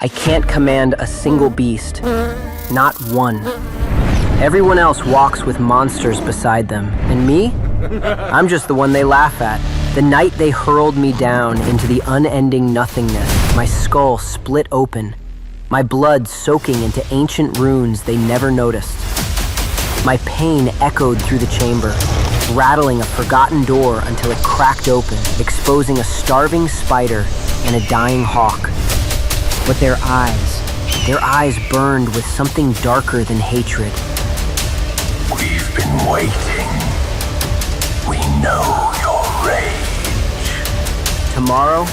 I can't command a single beast. Not one. Everyone else walks with monsters beside them. And me? I'm just the one they laugh at. The night they hurled me down into the unending nothingness, my skull split open, my blood soaking into ancient runes they never noticed. My pain echoed through the chamber, rattling a forgotten door until it cracked open, exposing a starving spider and a dying hawk. But their eyes burned with something darker than hatred. We've been waiting. We know your rage. Tomorrow,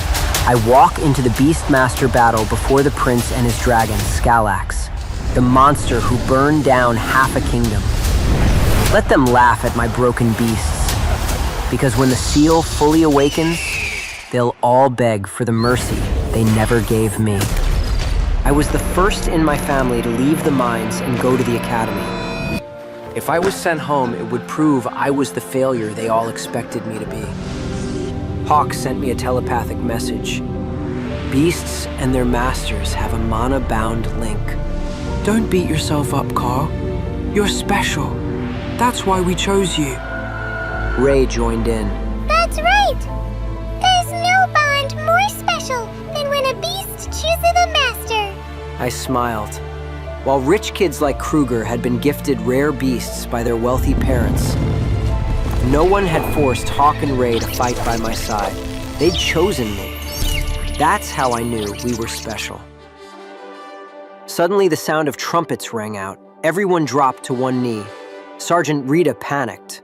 I walk into the Beastmaster battle before the prince and his dragon, Skalax, the monster who burned down half a kingdom. Let them laugh at my broken beasts, because when the seal fully awakens, they'll all beg for the mercy they never gave me. I was the first in my family to leave the mines and go to the academy. If I was sent home, it would prove I was the failure they all expected me to be. Hawk sent me a telepathic message. Beasts and their masters have a mana-bound link. Don't beat yourself up, Carl. You're special. That's why we chose you. Ray joined in. That's right! There's no bond more special than when a beast chooses a master. I smiled. While rich kids like Kruger had been gifted rare beasts by their wealthy parents, no one had forced Hawk and Ray to fight by my side. They'd chosen me. That's how I knew we were special. Suddenly, the sound of trumpets rang out. Everyone dropped to one knee. Sergeant Rita panicked.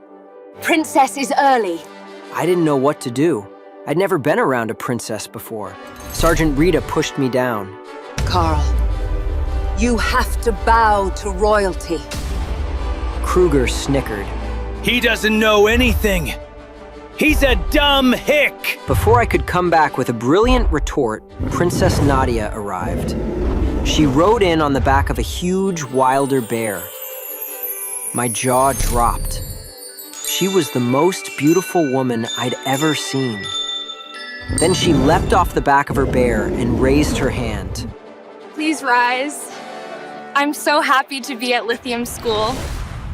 Princess is early. I didn't know what to do. I'd never been around a princess before. Sergeant Rita pushed me down. Carl, you have to bow to royalty. Kruger snickered. He doesn't know anything. He's a dumb hick. Before I could come back with a brilliant retort, Princess Nadia arrived. She rode in on the back of a huge wilder bear. My jaw dropped. She was the most beautiful woman I'd ever seen. Then she leapt off the back of her bear and raised her hand. Please rise. I'm so happy to be at Lithium School.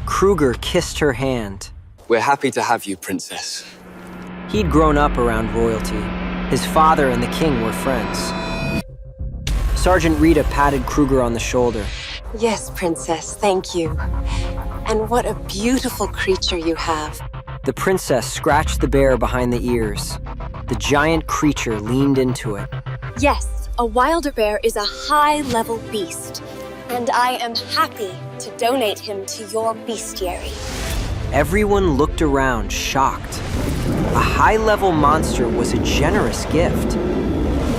Kruger kissed her hand. We're happy to have you, Princess. He'd grown up around royalty. His father and the king were friends. Sergeant Rita patted Kruger on the shoulder. Yes, Princess, thank you. And what a beautiful creature you have. The princess scratched the bear behind the ears. The giant creature leaned into it. Yes, a wilder bear is a high-level beast, and I am happy to donate him to your bestiary. Everyone looked around, shocked. A high-level monster was a generous gift.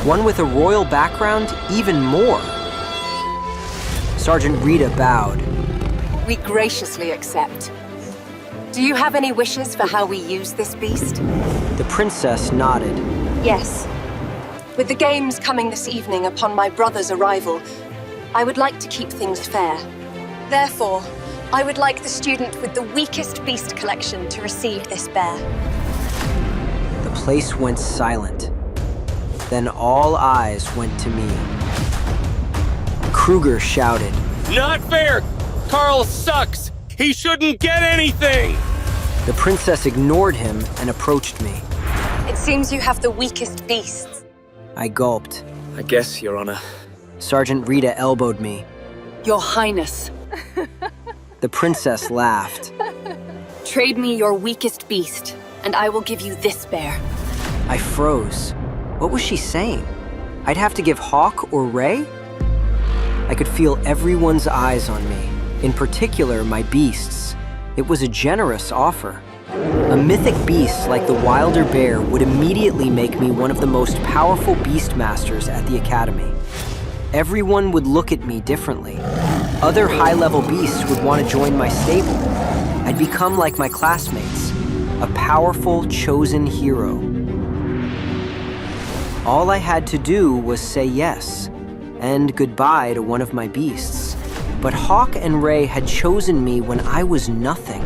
One with a royal background, even more. Sergeant Rita bowed. We graciously accept. Do you have any wishes for how we use this beast? The princess nodded. Yes. With the games coming this evening upon my brother's arrival, I would like to keep things fair. Therefore, I would like the student with the weakest beast collection to receive this bear. The place went silent. Then all eyes went to me. Kruger shouted. Not fair! Carl sucks! He shouldn't get anything! The princess ignored him and approached me. It seems you have the weakest beasts. I gulped. I guess, Your Honor. Sergeant Rita elbowed me. Your Highness. The princess laughed. Trade me your weakest beast, and I will give you this bear. I froze. What was she saying? I'd have to give Hawk or Ray? I could feel everyone's eyes on me, in particular my beasts. It was a generous offer. A mythic beast like the wilder bear would immediately make me one of the most powerful beastmasters at the academy. Everyone would look at me differently. Other high-level beasts would want to join my stable. I'd become like my classmates, a powerful, chosen hero. All I had to do was say yes, and goodbye to one of my beasts. But Hawk and Ray had chosen me when I was nothing.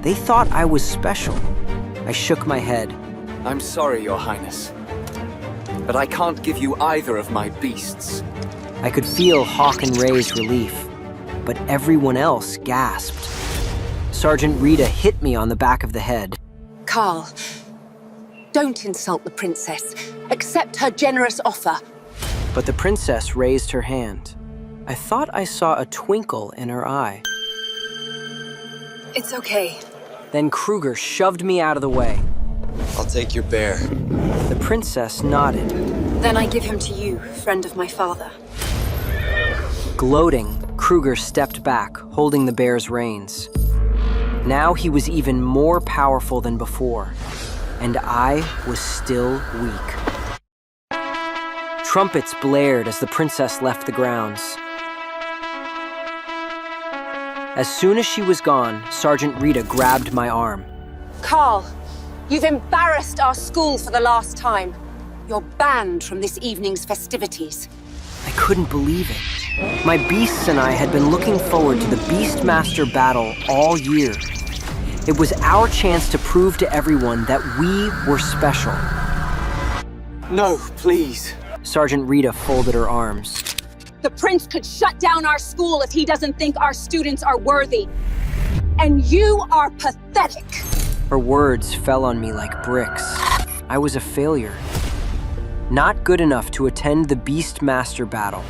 They thought I was special. I shook my head. I'm sorry, Your Highness, but I can't give you either of my beasts. I could feel Hawk and Ray's relief, but everyone else gasped. Sergeant Rita hit me on the back of the head. Carl, don't insult the princess. Accept her generous offer. But the princess raised her hand. I thought I saw a twinkle in her eye. It's okay. Then Kruger shoved me out of the way. I'll take your bear. The princess nodded. Then I give him to you, friend of my father. Gloating, Kruger stepped back, holding the bear's reins. Now he was even more powerful than before, and I was still weak. Trumpets blared as the princess left the grounds. As soon as she was gone, Sergeant Rita grabbed my arm. Carl, you've embarrassed our school for the last time. You're banned from this evening's festivities. I couldn't believe it. My beasts and I had been looking forward to the Beastmaster battle all year. It was our chance to prove to everyone that we were special. No, please. Sergeant Rita folded her arms. The prince could shut down our school if he doesn't think our students are worthy. And you are pathetic. Her words fell on me like bricks. I was a failure. Not good enough to attend the Beastmaster battle.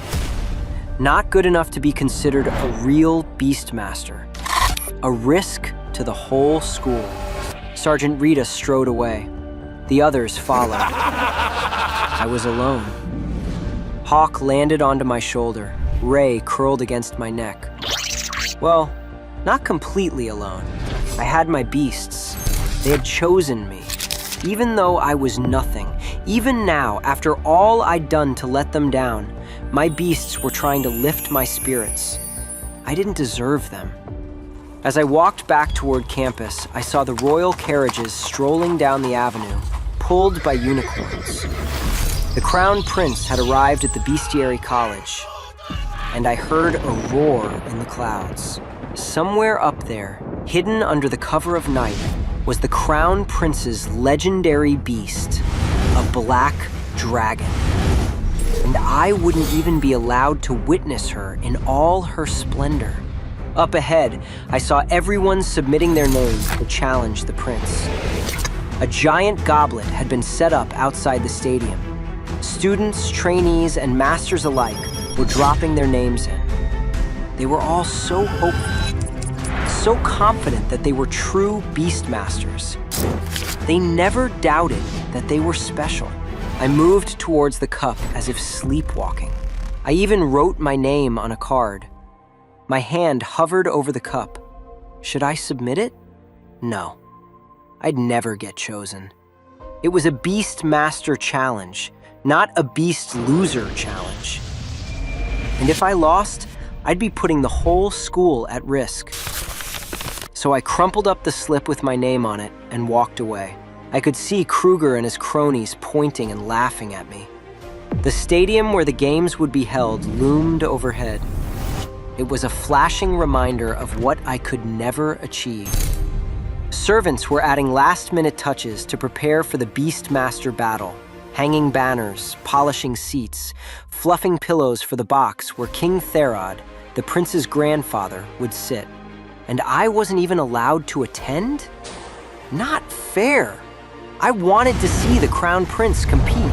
Not good enough to be considered a real Beastmaster. A risk to the whole school. Sergeant Rita strode away. The others followed. I was alone. Hawk landed onto my shoulder. Ray curled against my neck. Well, not completely alone. I had my beasts. They had chosen me. Even though I was nothing, even now, after all I'd done to let them down, my beasts were trying to lift my spirits. I didn't deserve them. As I walked back toward campus, I saw the royal carriages strolling down the avenue, pulled by unicorns. The Crown Prince had arrived at the Bestiary College, and I heard a roar in the clouds. Somewhere up there, hidden under the cover of night, was the Crown Prince's legendary beast, a black dragon. And I wouldn't even be allowed to witness her in all her splendor. Up ahead, I saw everyone submitting their names to challenge the prince. A giant goblet had been set up outside the stadium. Students, trainees, and masters alike were dropping their names in. They were all so hopeful, so confident that they were true Beastmasters. They never doubted that they were special. I moved towards the cup as if sleepwalking. I even wrote my name on a card. My hand hovered over the cup. Should I submit it? No. I'd never get chosen. It was a Beastmaster challenge, not a Beast Loser challenge. And if I lost, I'd be putting the whole school at risk. So I crumpled up the slip with my name on it and walked away. I could see Kruger and his cronies pointing and laughing at me. The stadium where the games would be held loomed overhead. It was a flashing reminder of what I could never achieve. Servants were adding last-minute touches to prepare for the Beastmaster battle, hanging banners, polishing seats, fluffing pillows for the box where King Therod, the prince's grandfather, would sit. And I wasn't even allowed to attend? Not fair. I wanted to see the Crown Prince compete.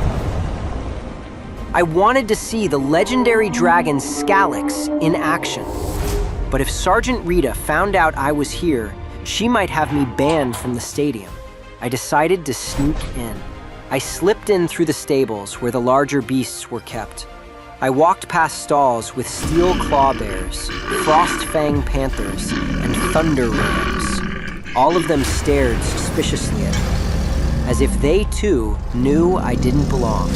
I wanted to see the legendary dragon Scalix in action. But if Sergeant Rita found out I was here, she might have me banned from the stadium. I decided to sneak in. I slipped in through the stables where the larger beasts were kept. I walked past stalls with steel claw bears, frost fang panthers, and thunder rams. All of them stared suspiciously at me, as if they too knew I didn't belong.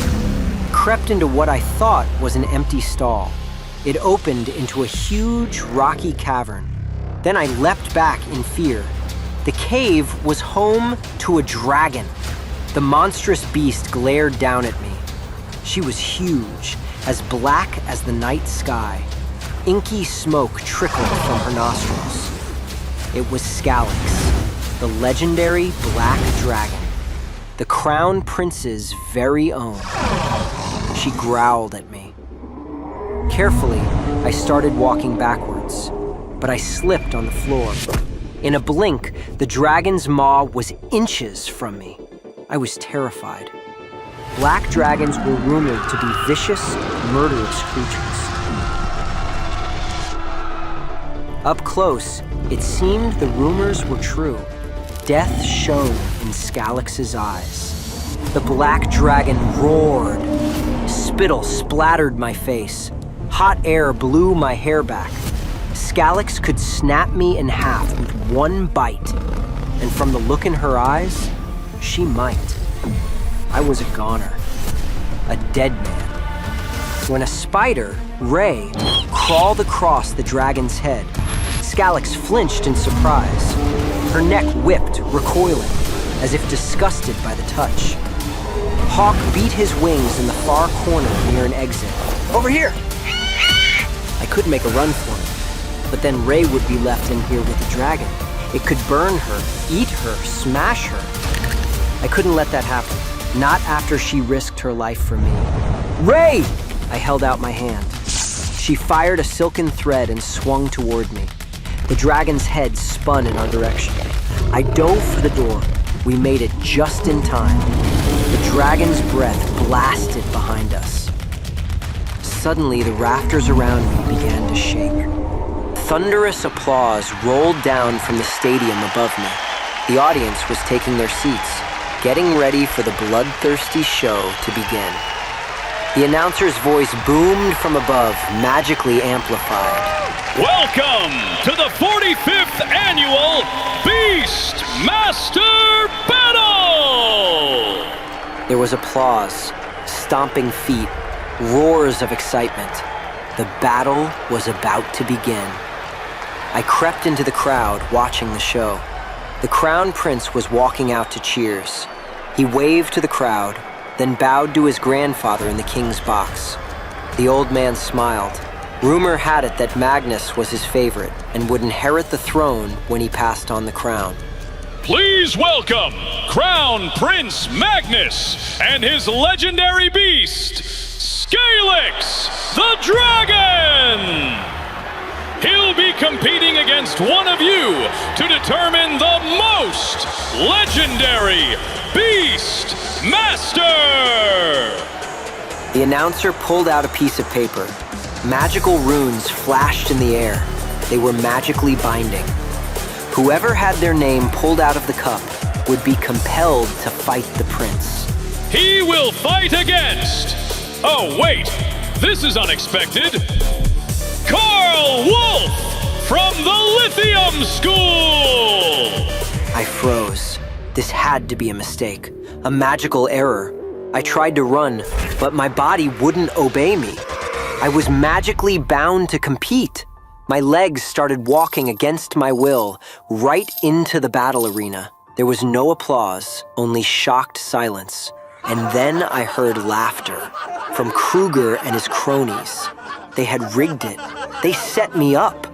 Crept into what I thought was an empty stall. It opened into a huge, rocky cavern. Then I leapt back in fear. The cave was home to a dragon. The monstrous beast glared down at me. She was huge, as black as the night sky. Inky smoke trickled from her nostrils. It was Scalix, the legendary black dragon, the Crown Prince's very own. She growled at me. Carefully, I started walking backwards, but I slipped on the floor. In a blink, the dragon's maw was inches from me. I was terrified. Black dragons were rumored to be vicious, murderous creatures. Up close, it seemed the rumors were true. Death shone in Scalyx's eyes. The black dragon roared. Spittle splattered my face. Hot air blew my hair back. Scalyx could snap me in half with one bite, and from the look in her eyes, she might. I was a goner, a dead man. When a spider, Ray, crawled across the dragon's head, Scalyx flinched in surprise. Her neck whipped, recoiling, as if disgusted by the touch. Hawk beat his wings in the far corner near an exit. Over here! I could make a run for it, but then Ray would be left in here with the dragon. It could burn her, eat her, smash her. I couldn't let that happen, not after she risked her life for me. Ray! I held out my hand. She fired a silken thread and swung toward me. The dragon's head spun in our direction. I dove for the door. We made it just in time. The dragon's breath blasted behind us. Suddenly, the rafters around me began to shake. Thunderous applause rolled down from the stadium above me. The audience was taking their seats, getting ready for the bloodthirsty show to begin. The announcer's voice boomed from above, magically amplified. Welcome to the 45th Annual Beast Master Battle! There was applause, stomping feet, roars of excitement. The battle was about to begin. I crept into the crowd, watching the show. The Crown Prince was walking out to cheers. He waved to the crowd, then bowed to his grandfather in the king's box. The old man smiled. Rumor had it that Magnus was his favorite and would inherit the throne when he passed on the crown. Please welcome Crown Prince Magnus and his legendary beast, Scalyx the Dragon! He'll be competing against one of you to determine the most legendary Beast Master! The announcer pulled out a piece of paper. Magical runes flashed in the air. They were magically binding. Whoever had their name pulled out of the cup would be compelled to fight the prince. He will fight against... Oh, wait! This is unexpected! Carl Wolf from the Lithium School! I froze. This had to be a mistake, a magical error. I tried to run, but my body wouldn't obey me. I was magically bound to compete. My legs started walking against my will, right into the battle arena. There was no applause, only shocked silence. And then I heard laughter from Kruger and his cronies. They had rigged it. They set me up.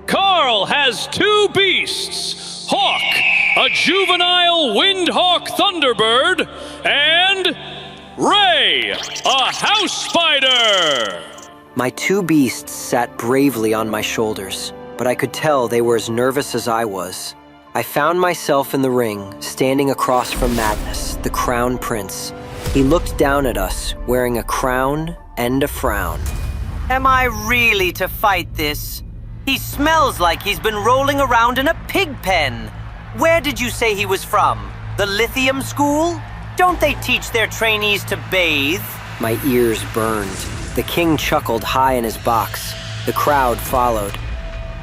Carl has two beasts, Hawk, a juvenile Windhawk Thunderbird, and Ray, a house spider! My two beasts sat bravely on my shoulders, but I could tell they were as nervous as I was. I found myself in the ring, standing across from Magnus, the Crown Prince. He looked down at us, wearing a crown and a frown. Am I really to fight this? He smells like he's been rolling around in a pig pen. Where did you say he was from? The Lithium School? Don't they teach their trainees to bathe? My ears burned. The king chuckled high in his box. The crowd followed.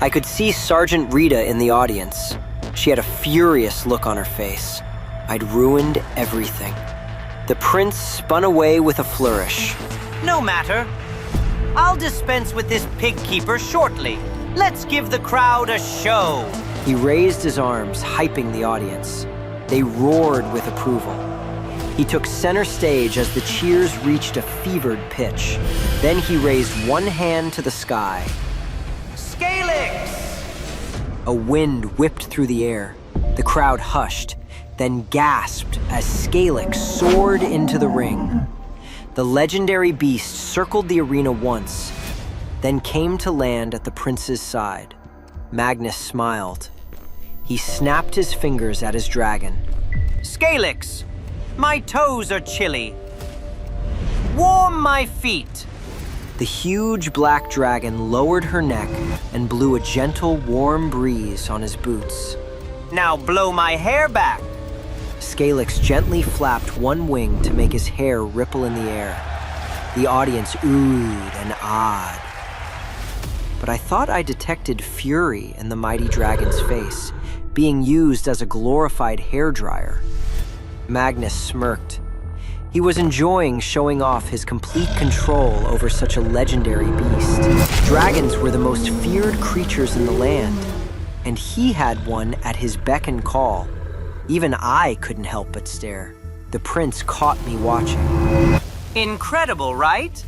I could see Sergeant Rita in the audience. She had a furious look on her face. I'd ruined everything. The prince spun away with a flourish. No matter. I'll dispense with this pig keeper shortly. Let's give the crowd a show. He raised his arms, hyping the audience. They roared with approval. He took center stage as the cheers reached a fevered pitch. Then he raised one hand to the sky. Scalyx! A wind whipped through the air. The crowd hushed, then gasped as Scalyx soared into the ring. The legendary beast circled the arena once, then came to land at the prince's side. Magnus smiled. He snapped his fingers at his dragon. Scalix, my toes are chilly. Warm my feet. The huge black dragon lowered her neck and blew a gentle, warm breeze on his boots. Now blow my hair back. Scalix gently flapped one wing to make his hair ripple in the air. The audience oohed and awed. But I thought I detected fury in the mighty dragon's face, being used as a glorified hairdryer. Magnus smirked. He was enjoying showing off his complete control over such a legendary beast. Dragons were the most feared creatures in the land, and he had one at his beck and call. Even I couldn't help but stare. The prince caught me watching. Incredible, right?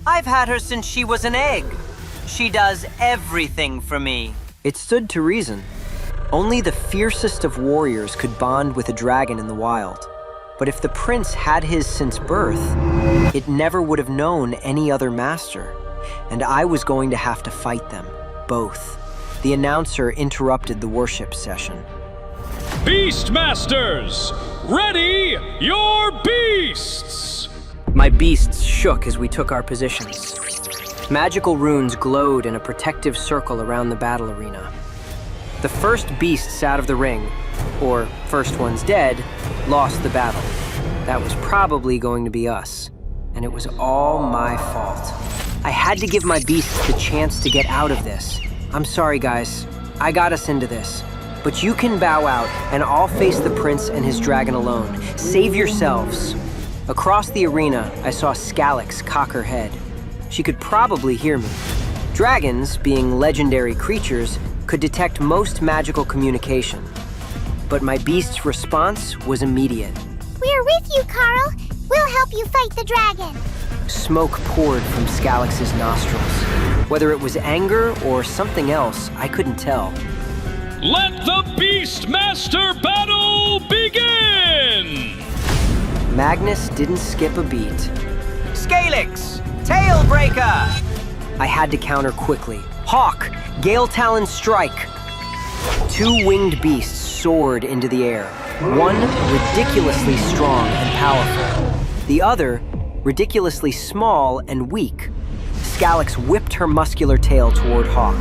I've had her since she was an egg. She does everything for me. It stood to reason. Only the fiercest of warriors could bond with a dragon in the wild. But if the prince had his since birth, it never would have known any other master, and I was going to have to fight them, both. The announcer interrupted the worship session. Beastmasters, ready your beasts! My beasts shook as we took our positions. Magical runes glowed in a protective circle around the battle arena. The first beasts out of the ring, or first ones dead, lost the battle. That was probably going to be us, and it was all my fault. I had to give my beasts the chance to get out of this. I'm sorry, guys. I got us into this. But you can bow out, and I'll face the prince and his dragon alone. Save yourselves. Across the arena, I saw Scalix cock her head. She could probably hear me. Dragons, being legendary creatures, could detect most magical communication. But my beast's response was immediate. We're with you, Carl. We'll help you fight the dragon. Smoke poured from Scalix's nostrils. Whether it was anger or something else, I couldn't tell. Let the Beastmaster battle begin! Magnus didn't skip a beat. Scalix, Tailbreaker! I had to counter quickly. Hawk, Gale Talon Strike! Two winged beasts soared into the air. One ridiculously strong and powerful. The other ridiculously small and weak. Scalix whipped her muscular tail toward Hawk.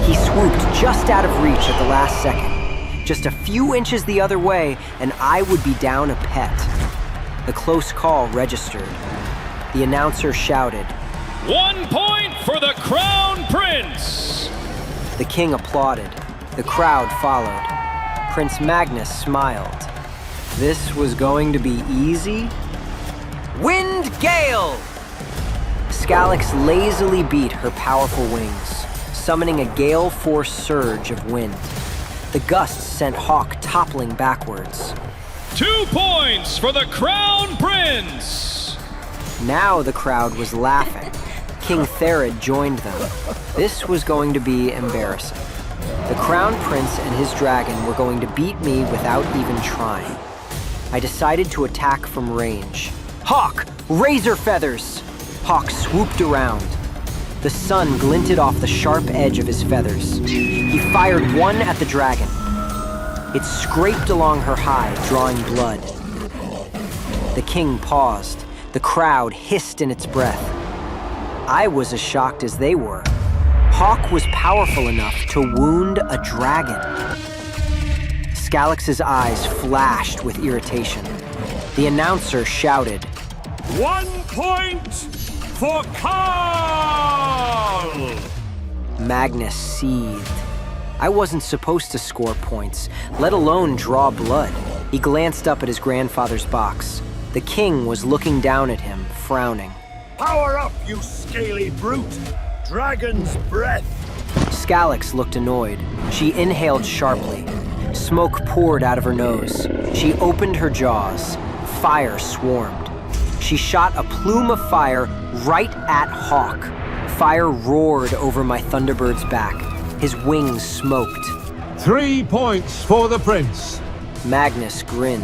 He swooped just out of reach at the last second. Just a few inches the other way, and I would be down a pet. The close call registered. The announcer shouted, 1 point for the Crown Prince! The king applauded. The crowd followed. Prince Magnus smiled. This was going to be easy? Wind Gale! Scalix lazily beat her powerful wings, summoning a gale force surge of wind. The gusts sent Hawk toppling backwards. 2 points for the Crown Prince! Now the crowd was laughing. King Therod joined them. This was going to be embarrassing. The Crown Prince and his dragon were going to beat me without even trying. I decided to attack from range. Hawk, razor feathers! Hawk swooped around. The sun glinted off the sharp edge of his feathers. He fired one at the dragon. It scraped along her hide, drawing blood. The king paused. The crowd hissed in its breath. I was as shocked as they were. Hawk was powerful enough to wound a dragon. Scalix's eyes flashed with irritation. The announcer shouted, 1 point for Carl! Magnus seethed. I wasn't supposed to score points, let alone draw blood. He glanced up at his grandfather's box. The king was looking down at him, frowning. Power up, you scaly brute! Dragon's breath! Scalix looked annoyed. She inhaled sharply. Smoke poured out of her nose. She opened her jaws. Fire swarmed. She shot a plume of fire right at Hawk. Fire roared over my Thunderbird's back. His wings smoked. 3 points for the prince. Magnus grinned.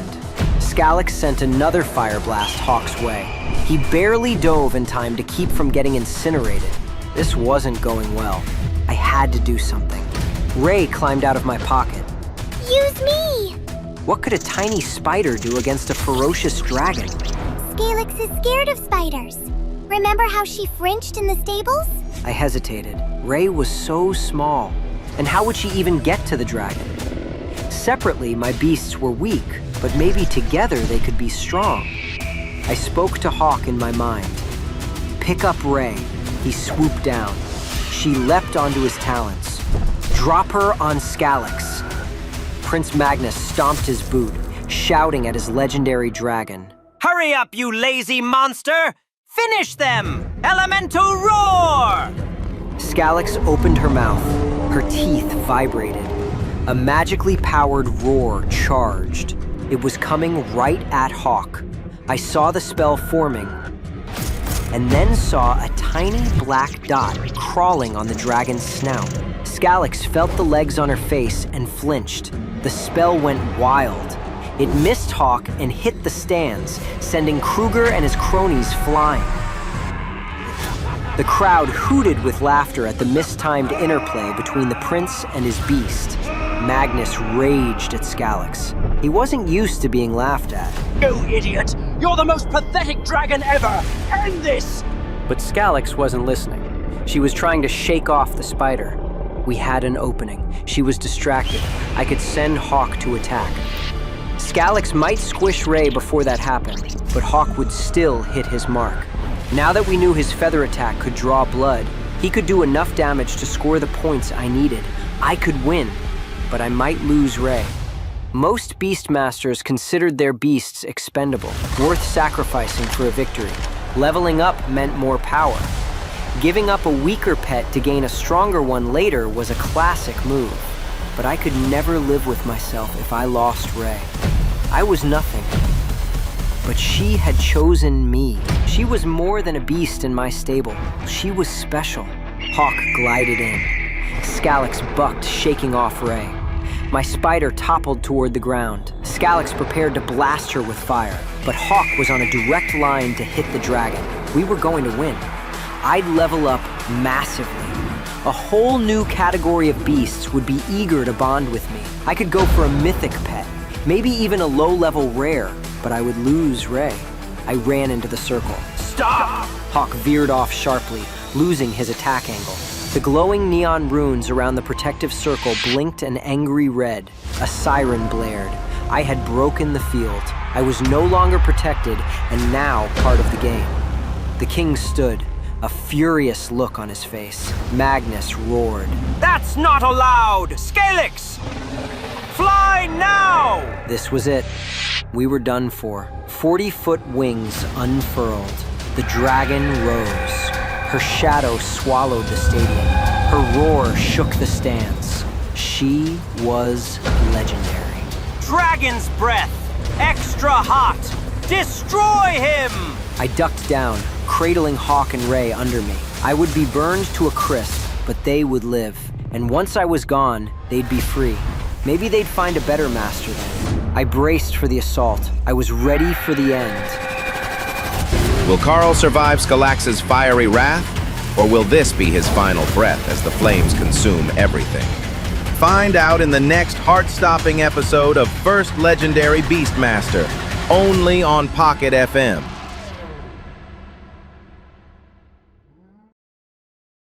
Scalix sent another fire blast Hawk's way. He barely dove in time to keep from getting incinerated. This wasn't going well. I had to do something. Ray climbed out of my pocket. Use me! What could a tiny spider do against a ferocious dragon? Scalyx is scared of spiders. Remember how she flinched in the stables? I hesitated. Ray was so small. And how would she even get to the dragon? Separately, my beasts were weak, but maybe together they could be strong. I spoke to Hawk in my mind. Pick up Ray. He swooped down. She leapt onto his talons. Drop her on Scalyx. Prince Magnus stomped his boot, shouting at his legendary dragon. Hurry up, you lazy monster! Finish them! Elemental roar! Scalyx opened her mouth. Her teeth vibrated. A magically powered roar charged. It was coming right at Hawk. I saw the spell forming, and then saw a tiny black dot crawling on the dragon's snout. Scalyx felt the legs on her face and flinched. The spell went wild. It missed Hawk and hit the stands, sending Kruger and his cronies flying. The crowd hooted with laughter at the mistimed interplay between the prince and his beast. Magnus raged at Scalyx. He wasn't used to being laughed at. You idiot! You're the most pathetic dragon ever! End this! But Scalyx wasn't listening. She was trying to shake off the spider. We had an opening. She was distracted. I could send Hawk to attack. Scalyx might squish Ray before that happened, but Hawk would still hit his mark. Now that we knew his feather attack could draw blood, he could do enough damage to score the points I needed. I could win, but I might lose Ray. Most Beastmasters considered their beasts expendable, worth sacrificing for a victory. Leveling up meant more power. Giving up a weaker pet to gain a stronger one later was a classic move. But I could never live with myself if I lost Ray. I was nothing. But she had chosen me. She was more than a beast in my stable. She was special. Hawk glided in. Scalyx bucked, shaking off Ray. My spider toppled toward the ground. Scalyx prepared to blast her with fire, but Hawk was on a direct line to hit the dragon. We were going to win. I'd level up massively. A whole new category of beasts would be eager to bond with me. I could go for a mythic pet, maybe even a low-level rare, but I would lose Ray. I ran into the circle. Stop! Hawk veered off sharply, losing his attack angle. The glowing neon runes around the protective circle blinked an angry red. A siren blared. I had broken the field. I was no longer protected, and now part of the game. The king stood, a furious look on his face. Magnus roared. That's not allowed! Scalyx! Fly now! This was it. We were done for. 40-foot wings unfurled. The dragon rose. Her shadow swallowed the stadium. Her roar shook the stands. She was legendary. Dragon's breath! Extra hot! Destroy him! I ducked down, cradling Hawk and Ray under me. I would be burned to a crisp, but they would live. And once I was gone, they'd be free. Maybe they'd find a better master then. I braced for the assault. I was ready for the end. Will Carl survive Scalax's fiery wrath? Or will this be his final breath as the flames consume everything? Find out in the next heart-stopping episode of First Legendary Beastmaster, only on Pocket FM.